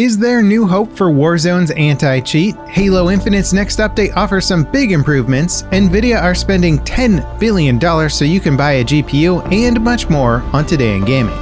Is there new hope for Warzone's anti-cheat? Halo Infinite's next update offers some big improvements. Nvidia are spending $10 billion so you can buy a GPU, and much more on Today in Gaming.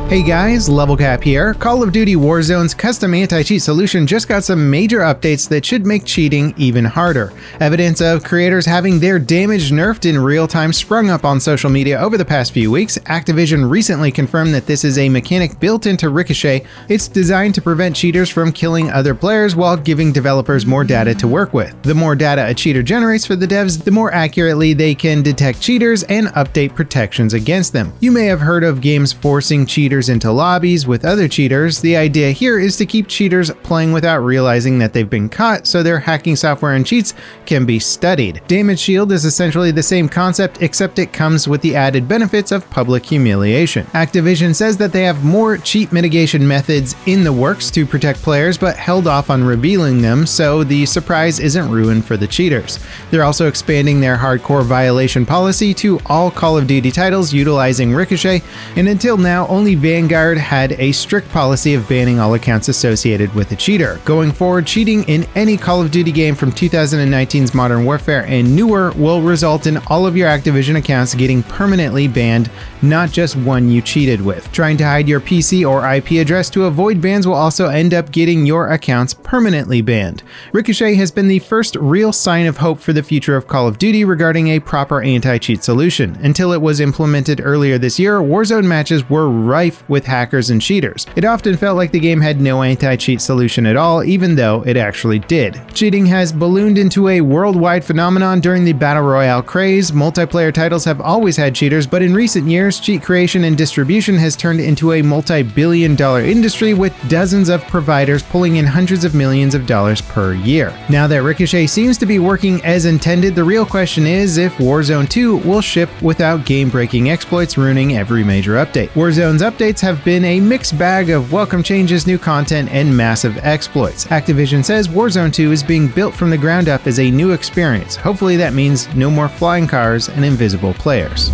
Hey guys, LevelCap here. Call of Duty Warzone's custom anti-cheat solution just got some major updates that should make cheating even harder. Evidence of creators having their damage nerfed in real time sprung up on social media over the past few weeks. Activision recently confirmed that this is a mechanic built into Ricochet. It's designed to prevent cheaters from killing other players while giving developers more data to work with. The more data a cheater generates for the devs, the more accurately they can detect cheaters and update protections against them. You may have heard of games forcing cheaters into lobbies with other cheaters. The idea here is to keep cheaters playing without realizing that they've been caught, so their hacking software and cheats can be studied. Damage Shield is essentially the same concept, except it comes with the added benefits of public humiliation. Activision says that they have more cheat mitigation methods in the works to protect players, but held off on revealing them, so the surprise isn't ruined for the cheaters. They're also expanding their hardcore violation policy to all Call of Duty titles utilizing Ricochet, and until now, only Vanguard had a strict policy of banning all accounts associated with a cheater. Going forward, cheating in any Call of Duty game from 2019's Modern Warfare and newer will result in all of your Activision accounts getting permanently banned, not just one you cheated with. Trying to hide your PC or IP address to avoid bans will also end up getting your accounts permanently banned. Ricochet has been the first real sign of hope for the future of Call of Duty regarding a proper anti-cheat solution. Until it was implemented earlier this year, Warzone matches were rife with hackers and cheaters. It often felt like the game had no anti-cheat solution at all, even though it actually did. Cheating has ballooned into a worldwide phenomenon during the Battle Royale craze. Multiplayer titles have always had cheaters, but in recent years, cheat creation and distribution has turned into a multi-billion-dollar industry with dozens of providers pulling in hundreds of millions of dollars per year. Now that Ricochet seems to be working as intended, the real question is if Warzone 2 will ship without game-breaking exploits ruining every major update. Warzone's updates have been a mixed bag of welcome changes, new content, and massive exploits. Activision says Warzone 2 is being built from the ground up as a new experience. Hopefully that means no more flying cars and invisible players.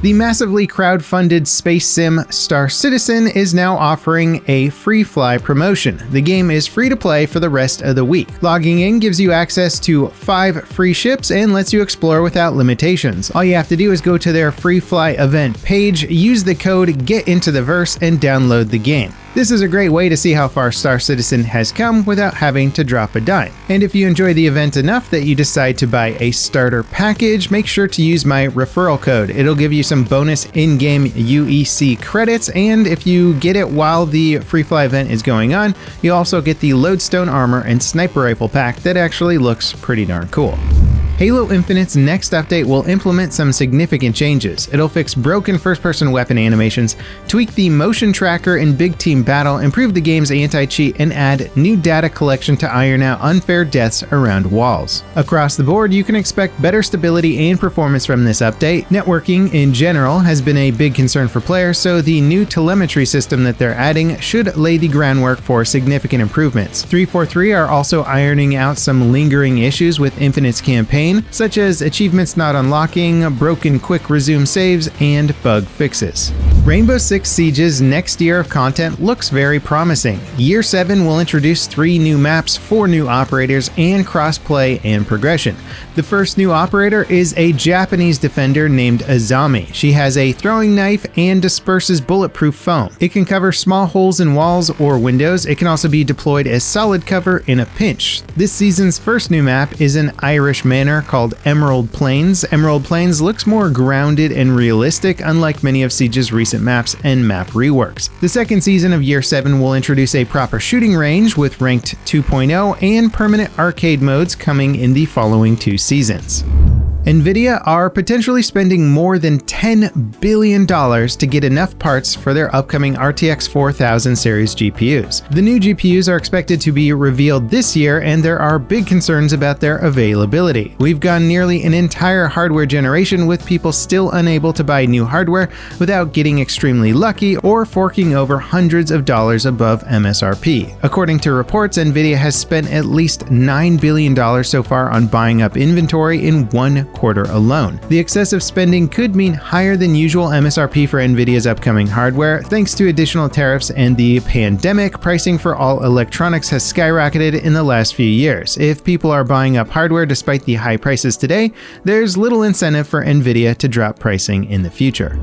The massively crowd-funded space sim Star Citizen is now offering a free fly promotion. The game is free to play for the rest of the week. Logging in gives you access to 5 free ships and lets you explore without limitations. All you have to do is go to their free fly event page, use the code GETINTOTHEVERSE, and download the game. This is a great way to see how far Star Citizen has come without having to drop a dime. And if you enjoy the event enough that you decide to buy a starter package, make sure to use my referral code. It'll give you some bonus in-game UEC credits, and if you get it while the free fly event is going on, you'll also get the Lodestone armor and sniper rifle pack that actually looks pretty darn cool. Halo Infinite's next update will implement some significant changes. It'll fix broken first-person weapon animations, tweak the motion tracker in Big Team Battle, improve the game's anti-cheat, and add new data collection to iron out unfair deaths around walls. Across the board, you can expect better stability and performance from this update. Networking in general has been a big concern for players, so the new telemetry system that they're adding should lay the groundwork for significant improvements. 343 are also ironing out some lingering issues with Infinite's campaign, such as achievements not unlocking, broken quick resume saves, and bug fixes. Rainbow Six Siege's next year of content looks very promising. Year 7 will introduce 3 new maps, 4 new operators, and crossplay and progression. The first new operator is a Japanese defender named Azami. She has a throwing knife and disperses bulletproof foam. It can cover small holes in walls or windows. It can also be deployed as solid cover in a pinch. This season's first new map is an Irish manor called Emerald Plains. Emerald Plains looks more grounded and realistic, unlike many of Siege's recent maps and map reworks. The second season of Year 7 will introduce a proper shooting range with Ranked 2.0 and permanent arcade modes coming in the following 2 seasons. Nvidia are potentially spending more than $10 billion to get enough parts for their upcoming RTX 4000 series GPUs. The new GPUs are expected to be revealed this year, and there are big concerns about their availability. We've gone nearly an entire hardware generation with people still unable to buy new hardware without getting extremely lucky or forking over hundreds of dollars above MSRP. According to reports, Nvidia has spent at least $9 billion so far on buying up inventory in 1 quarter alone. The excessive spending could mean higher than usual MSRP for Nvidia's upcoming hardware. Thanks to additional tariffs and the pandemic, pricing for all electronics has skyrocketed in the last few years. If people are buying up hardware despite the high prices today, there's little incentive for Nvidia to drop pricing in the future.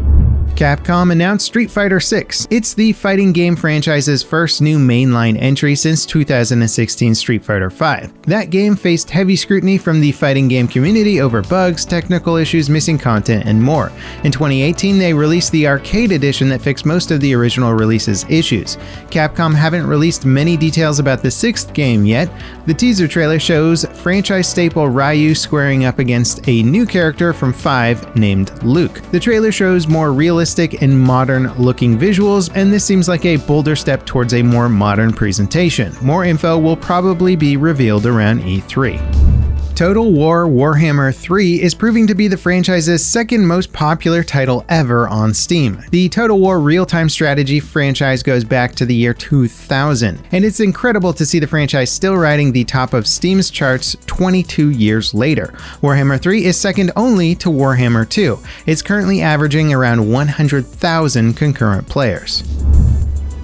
Capcom announced Street Fighter VI. It's the fighting game franchise's first new mainline entry since 2016 Street Fighter V. That game faced heavy scrutiny from the fighting game community over bugs, technical issues, missing content, and more. In 2018, they released the arcade edition that fixed most of the original release's issues. Capcom haven't released many details about the sixth game yet. The teaser trailer shows franchise staple Ryu squaring up against a new character from 5 named Luke. The trailer shows more realistic and modern-looking visuals, and this seems like a bolder step towards a more modern presentation. More info will probably be revealed around E3. Total War Warhammer 3 is proving to be the franchise's second most popular title ever on Steam. The Total War real-time strategy franchise goes back to the year 2000, and it's incredible to see the franchise still riding the top of Steam's charts 22 years later. Warhammer 3 is second only to Warhammer 2. It's currently averaging around 100,000 concurrent players.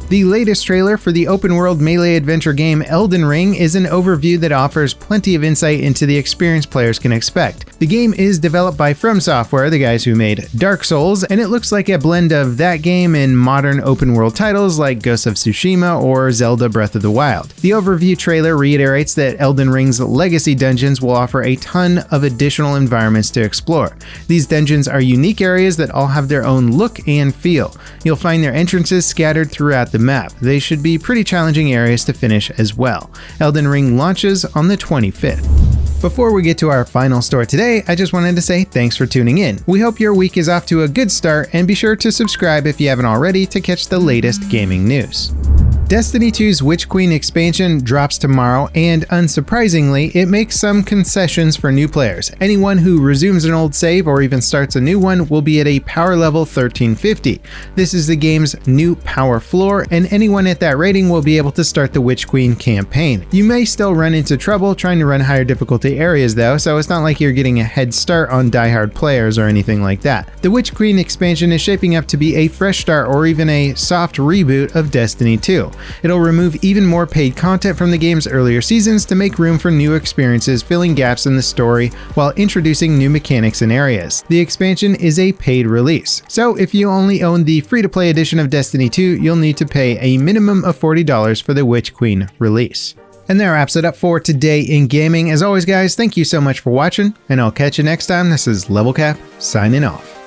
The latest trailer for the open-world melee adventure game Elden Ring is an overview that offers plenty of insight into the experience players can expect. The game is developed by From Software, the guys who made Dark Souls, and it looks like a blend of that game and modern open-world titles like Ghost of Tsushima or Zelda Breath of the Wild. The overview trailer reiterates that Elden Ring's legacy dungeons will offer a ton of additional environments to explore. These dungeons are unique areas that all have their own look and feel. You'll find their entrances scattered throughout the map. They should be pretty challenging areas to finish as well. Elden Ring launches on the 25th. Before we get to our final story today, I just wanted to say thanks for tuning in. We hope your week is off to a good start, and be sure to subscribe if you haven't already to catch the latest gaming news. Destiny 2's Witch Queen expansion drops tomorrow, and unsurprisingly, it makes some concessions for new players. Anyone who resumes an old save or even starts a new one will be at a power level 1350. This is the game's new power floor, and anyone at that rating will be able to start the Witch Queen campaign. You may still run into trouble trying to run higher difficulty areas though, so it's not like you're getting a head start on diehard players or anything like that. The Witch Queen expansion is shaping up to be a fresh start or even a soft reboot of Destiny 2. It'll remove even more paid content from the game's earlier seasons to make room for new experiences, filling gaps in the story while introducing new mechanics and areas. The expansion is a paid release, so if you only own the free-to-play edition of Destiny 2, you'll need to pay a minimum of $40 for the Witch Queen release. And that wraps it up for today in gaming. As always guys, thank you so much for watching, and I'll catch you next time. This is Level Cap, signing off.